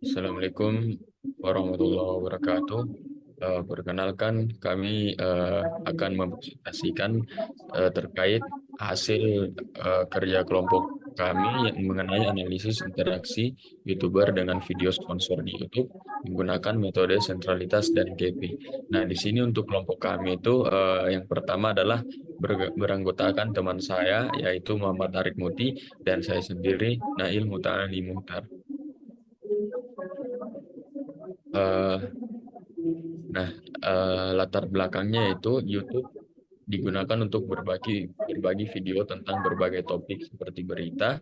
Assalamualaikum warahmatullahi wabarakatuh. Perkenalkan, kami akan mempresentasikan terkait hasil kerja kelompok kami yang mengenai analisis interaksi YouTuber dengan video sponsor di YouTube menggunakan metode sentralitas dan KP. Nah, di sini untuk kelompok kami itu yang pertama adalah beranggotakan teman saya yaitu Muhammad Arif Muti dan saya sendiri Nail Muta'ali Muhtar. Eh, Nah, latar belakangnya yaitu YouTube digunakan untuk berbagi berbagi video tentang berbagai topik seperti berita,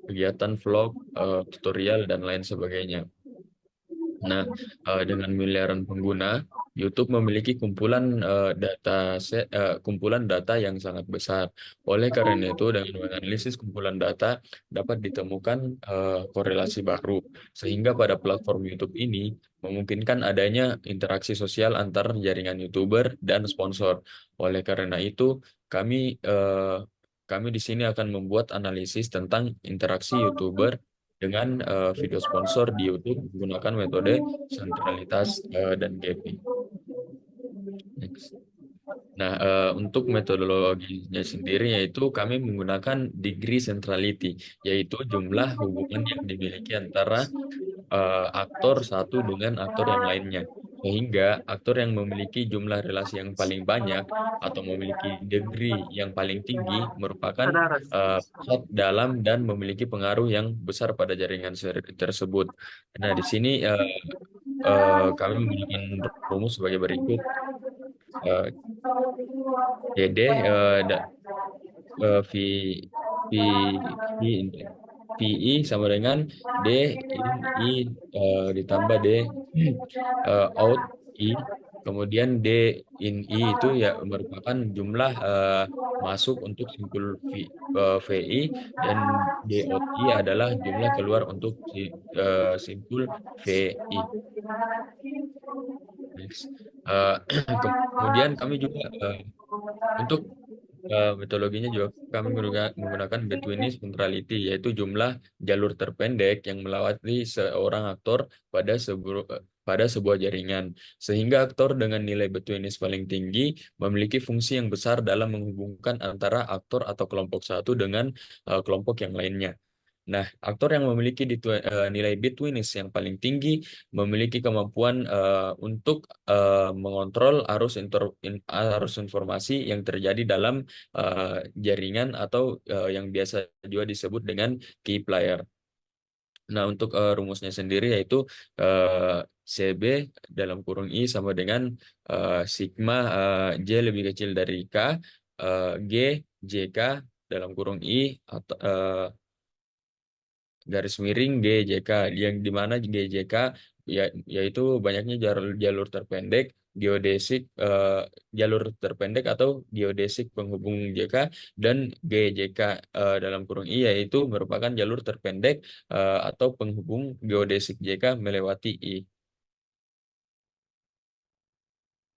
kegiatan vlog, tutorial, dan lain sebagainya. Nah, dengan miliaran pengguna, YouTube memiliki kumpulan data yang sangat besar. Oleh karena itu, dengan menganalisis kumpulan data dapat ditemukan korelasi baru, sehingga pada platform YouTube ini memungkinkan adanya interaksi sosial antar jaringan YouTuber dan sponsor. Oleh karena itu, kami eh, kami di sini akan membuat analisis tentang interaksi YouTuber dengan video sponsor di YouTube menggunakan metode sentralitas dan gapping. Next. Nah, untuk metodologinya sendiri yaitu kami menggunakan degree centrality, yaitu jumlah hubungan yang dimiliki antara aktor satu dengan aktor yang lainnya. Sehingga aktor yang memiliki jumlah relasi yang paling banyak atau memiliki degree yang paling tinggi merupakan pusat dalam dan memiliki pengaruh yang besar pada jaringan tersebut. Nah, di sini kami menggunakan rumus sebagai berikut. Eh, DD V V V VI sama dengan D in I ditambah D out I, kemudian D in I itu ya merupakan jumlah masuk untuk simpul VI, dan D out I adalah jumlah keluar untuk simpul VI. Next. Eh, kemudian kami juga untuk metodologinya juga kami menggunakan betweenist centrality, yaitu jumlah jalur terpendek yang melewati seorang aktor pada sebuah jaringan. Sehingga aktor dengan nilai betweenist paling tinggi memiliki fungsi yang besar dalam menghubungkan antara aktor atau kelompok satu dengan kelompok yang lainnya. Nah, aktor yang memiliki nilai betweenist yang paling tinggi memiliki kemampuan untuk mengontrol arus informasi yang terjadi dalam jaringan atau yang biasa juga disebut dengan key player. Nah, untuk rumusnya sendiri yaitu CB dalam kurung I sama dengan sigma J lebih kecil dari K, G JK dalam kurung I atau garis miring GJK, yang di mana GJK ya, yaitu banyaknya jalur terpendek geodesik, jalur terpendek atau geodesik penghubung JK, dan GJK dalam kurung I yaitu merupakan jalur terpendek atau penghubung geodesik JK melewati I.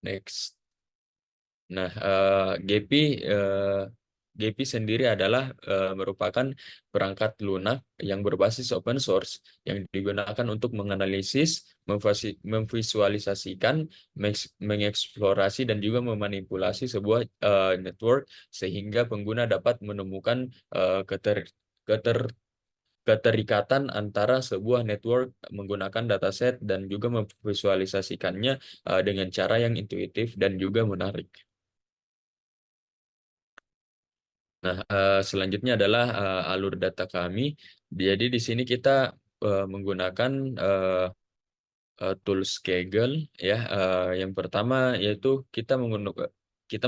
Next. Nah, GPI sendiri adalah merupakan perangkat lunak yang berbasis open source yang digunakan untuk menganalisis, memvisualisasikan, mengeksplorasi, dan juga memanipulasi sebuah network sehingga pengguna dapat menemukan eh, keter, keter- keterikatan antara sebuah network menggunakan dataset dan juga memvisualisasikannya dengan cara yang intuitif dan juga menarik. Nah, selanjutnya adalah alur data kami. Jadi di sini kita menggunakan tools Kaggle ya. Yang pertama yaitu kita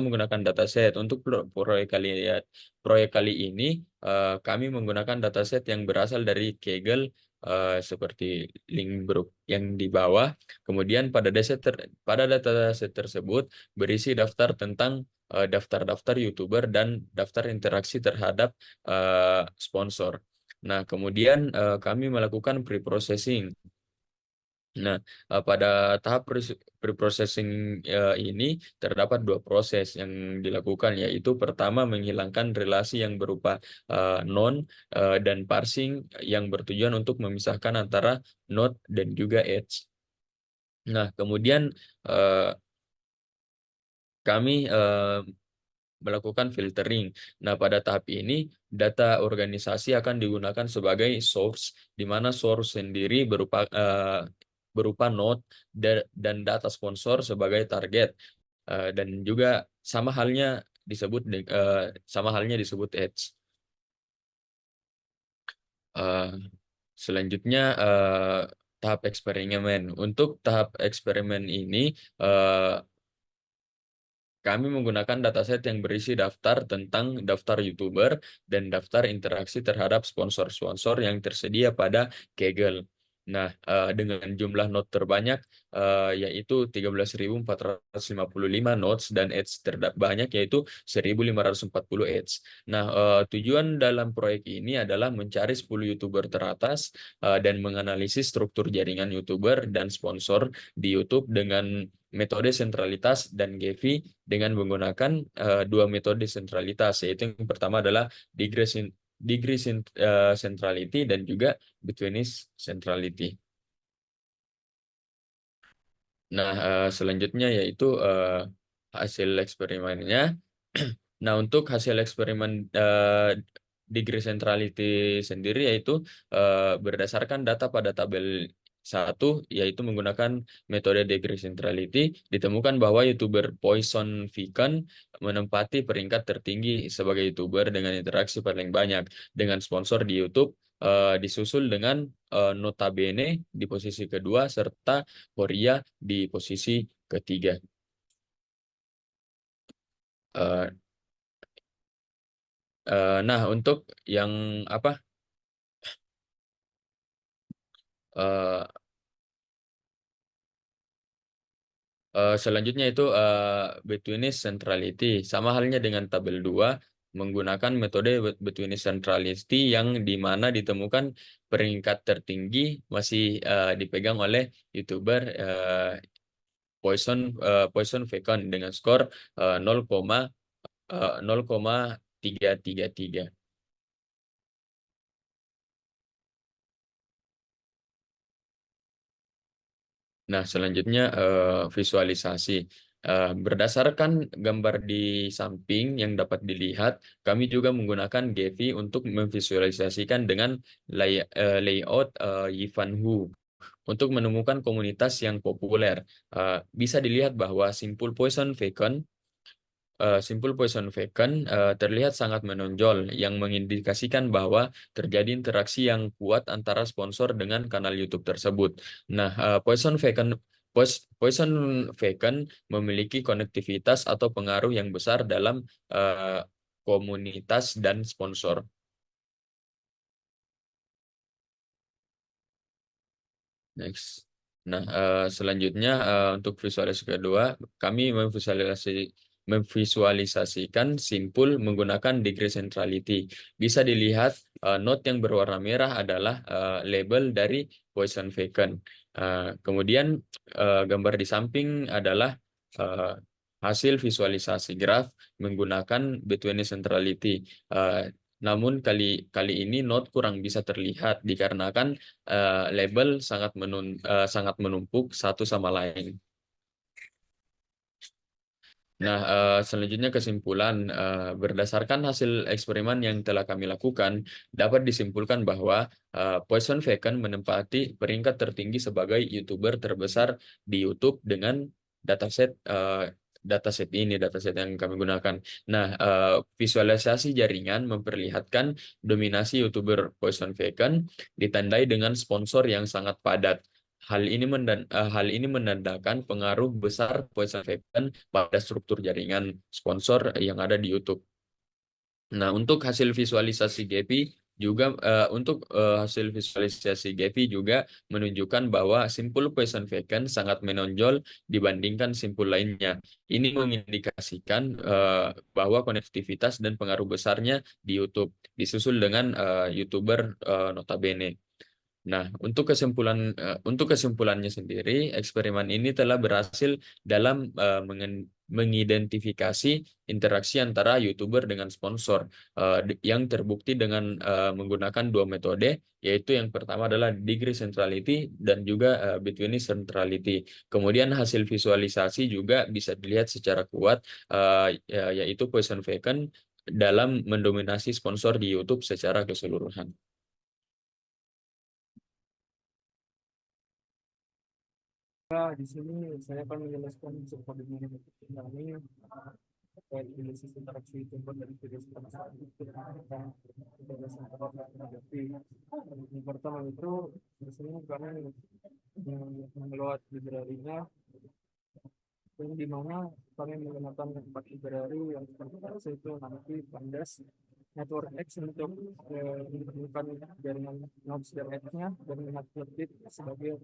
menggunakan dataset untuk proyek kali ini. Kami menggunakan dataset yang berasal dari Kaggle seperti link grup yang di bawah. Kemudian pada dataset tersebut berisi daftar tentang daftar-daftar YouTuber dan daftar interaksi terhadap sponsor. Nah, kemudian kami melakukan pre-processing Nah, pada tahap preprocessing ini terdapat dua proses yang dilakukan, yaitu pertama menghilangkan relasi yang berupa non dan parsing yang bertujuan untuk memisahkan antara node dan juga edge. Nah, kemudian eh, kami melakukan filtering. Nah, pada tahap ini data organisasi akan digunakan sebagai source, di mana source sendiri berupa node dan data sponsor sebagai target. Dan juga sama halnya sama halnya disebut edge. Eh, Selanjutnya tahap eksperimen. Untuk tahap eksperimen ini eh, kami menggunakan dataset yang berisi daftar tentang daftar YouTuber dan daftar interaksi terhadap sponsor-sponsor yang tersedia pada Kaggle. Nah, dengan jumlah note terbanyak yaitu 13.455 notes dan edge terbanyak yaitu 1.540 edge. Nah, tujuan dalam proyek ini adalah mencari 10 YouTuber teratas dan menganalisis struktur jaringan YouTuber dan sponsor di YouTube dengan metode sentralitas dan Gevi dengan menggunakan dua metode sentralitas, yaitu yang pertama adalah degree centrality dan juga betweenness centrality. Nah, selanjutnya yaitu hasil eksperimennya. Nah, untuk hasil eksperimen degree centrality sendiri yaitu berdasarkan data pada tabel satu, yaitu menggunakan metode degree centrality, ditemukan bahwa YouTuber Poison Vegan menempati peringkat tertinggi sebagai YouTuber dengan interaksi paling banyak dengan sponsor di YouTube, disusul dengan Notabene di posisi kedua, serta Korea di posisi ketiga. Eh, nah, untuk yang apa? eh, Selanjutnya itu betweenness centrality. Sama halnya dengan tabel 2, menggunakan metode betweenness centrality yang di mana ditemukan peringkat tertinggi masih dipegang oleh YouTuber Poison Vegan dengan skor 0,333. Nah, selanjutnya visualisasi. Berdasarkan gambar di samping yang dapat dilihat, kami juga menggunakan Gevi untuk memvisualisasikan dengan layout Yifanhu untuk menemukan komunitas yang populer. Bisa dilihat bahwa Simple Poison Vegan terlihat sangat menonjol, yang mengindikasikan bahwa terjadi interaksi yang kuat antara sponsor dengan kanal YouTube tersebut. Nah, Poison Vegan memiliki konektivitas atau pengaruh yang besar dalam eh, komunitas dan sponsor. Next. Nah, selanjutnya untuk visualisasi kedua, kami memvisualisasikan simpul menggunakan degree centrality. Bisa dilihat note yang berwarna merah adalah label dari Poison Vegan. Kemudian gambar di samping adalah eh, hasil visualisasi graf menggunakan between centrality. Eh, Namun kali kali ini note kurang bisa terlihat dikarenakan label sangat menumpuk satu sama lain. Nah, selanjutnya kesimpulan berdasarkan hasil eksperimen yang telah kami lakukan, dapat disimpulkan bahwa Poison Vegan menempati peringkat tertinggi sebagai YouTuber terbesar di YouTube dengan dataset dataset yang kami gunakan. Nah, visualisasi jaringan memperlihatkan dominasi YouTuber Poison Vegan ditandai dengan sponsor yang sangat padat. Hal ini menandakan pengaruh besar Poison Vegan pada struktur jaringan sponsor yang ada di YouTube. Nah, untuk hasil visualisasi GEPI hasil visualisasi GEPI juga menunjukkan bahwa simpul Poison Vegan sangat menonjol dibandingkan simpul lainnya. Ini mengindikasikan bahwa konektivitas dan pengaruh besarnya di YouTube disusul dengan YouTuber Notabene. Nah, untuk kesimpulannya sendiri, eksperimen ini telah berhasil dalam mengidentifikasi interaksi antara YouTuber dengan sponsor yang terbukti dengan menggunakan dua metode, yaitu yang pertama adalah degree centrality dan juga betweenist centrality. Kemudian hasil visualisasi juga bisa dilihat secara kuat, yaitu Poisson Vacant dalam mendominasi sponsor di YouTube secara keseluruhan. Di sini saya akan menjelaskan seperti ini kami terkait analisis interaksi timbul dari video seperti itu tentang kebebasan menghadapi. Yang pertama itu di sini kami mengelola library-nya yang di mana kami menggunakan empat library yang seperti itu nanti Pandas Network X untuk menemukan jaringan nodes dan edge-nya dan Matplotlib sebagai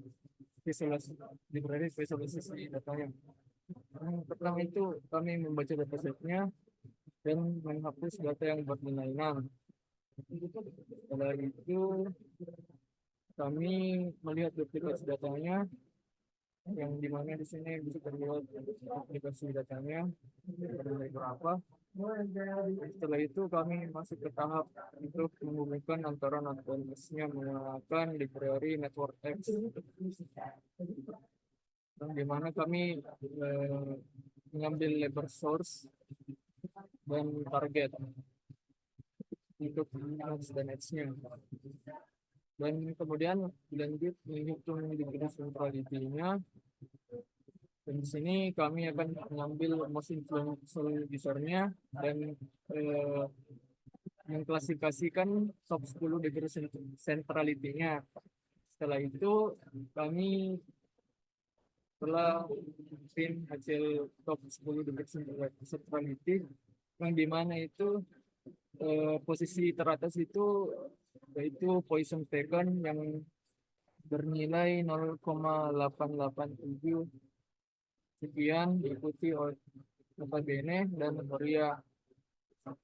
visualisasi datanya. Yang pertama itu kami membaca datasetnya dan menghapus data yang berlainan. Setelah itu kami melihat duplikasi datanya yang dimana di sini bisa terlihat duplikasi datanya dari berapa. Setelah itu kami masuk ke tahap untuk menghubungkan antara node-nya menggunakan library network X yang dimana kami mengambil label source dan target untuk nodes dan edge-nya. Dan kemudian dilanjut menghitung degree centrality-nya. Dan di sini kami akan mengambil most influential user-nya dan eh, mengklasifikasikan top 10 degree centrality-nya. Setelah itu kami telah pin hasil top 10 degree centrality yang dimana itu posisi teratas itu yaitu Poisson Vacant yang bernilai 0,887 sekian diikuti oleh Notabene dan Noria 3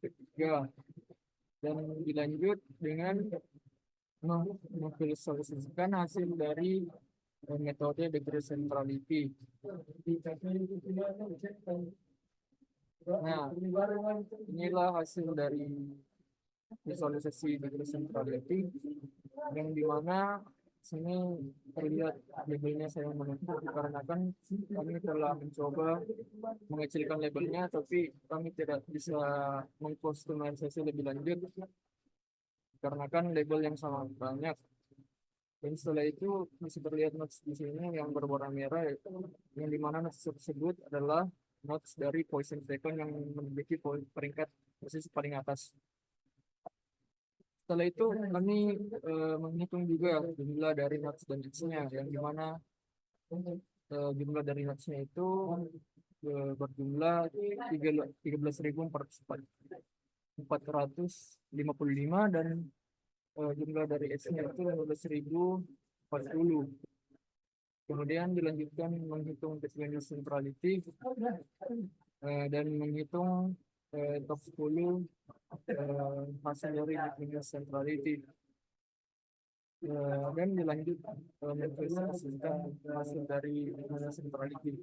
dan dilanjut dengan memvisualisasikan hasil dari metode degree centrality. Nah, inilah hasil dari visualisasi degree centrality yang dimana sini terlihat labelnya saya menentukan dikarenakan kami telah mencoba mengecilkan labelnya tapi kami tidak bisa mengkustomisasi lebih lanjut karena kan label yang sama banyak. Dan setelah itu bisa terlihat notes di sini yang berwarna merah yang dimana notes tersebut adalah notes dari Poisson Vacant yang memiliki peringkat posisi paling atas. Setelah itu kami menghitung juga jumlah dari notes dan edge-nya yang dimana jumlah dari notes-nya itu berjumlah 13.455 dan jumlah dari edge-nya itu 15.040. Kemudian dilanjutkan menghitung between centrality dan menghitung top 10 hasil dari between centrality dan dilanjut memvisualisasikan hasil dari centrality.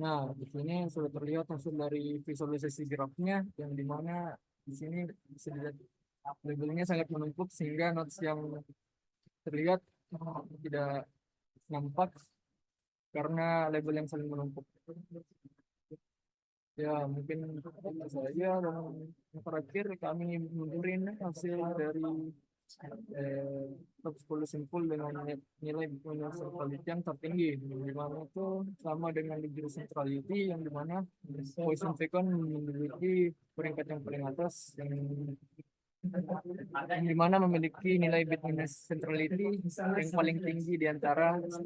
Nah, di sini sudah terlihat hasil dari visualisasi grafnya yang dimana di sini bisa dilihat labelnya sangat menumpuk sehingga nodes yang terlihat tidak nampak karena label yang saling menumpuk. Ya, mungkin itu saja. Dan yang terakhir kami mundurin hasil dari top 10 simpul dengan nilai bonus centrality yang tertinggi, di mana itu sama dengan degree centrality yang dimana Poisson Vacant memiliki peringkat yang paling atas yang dimana memiliki nilai between centrality yang paling tinggi di antara 10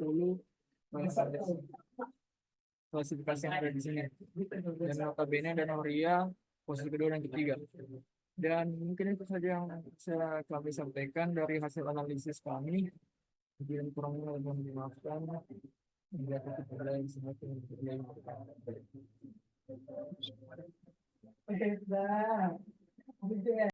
klasifikasi yang ada di sini. Dan notabene dan Aurea posisi kedua dan ketiga. Dan mungkin itu saja yang bisa kami sampaikan dari hasil analisis kami. Jadi kurangnya mohon dimaafkan. Hingga kita lain semakin berlain. Oke,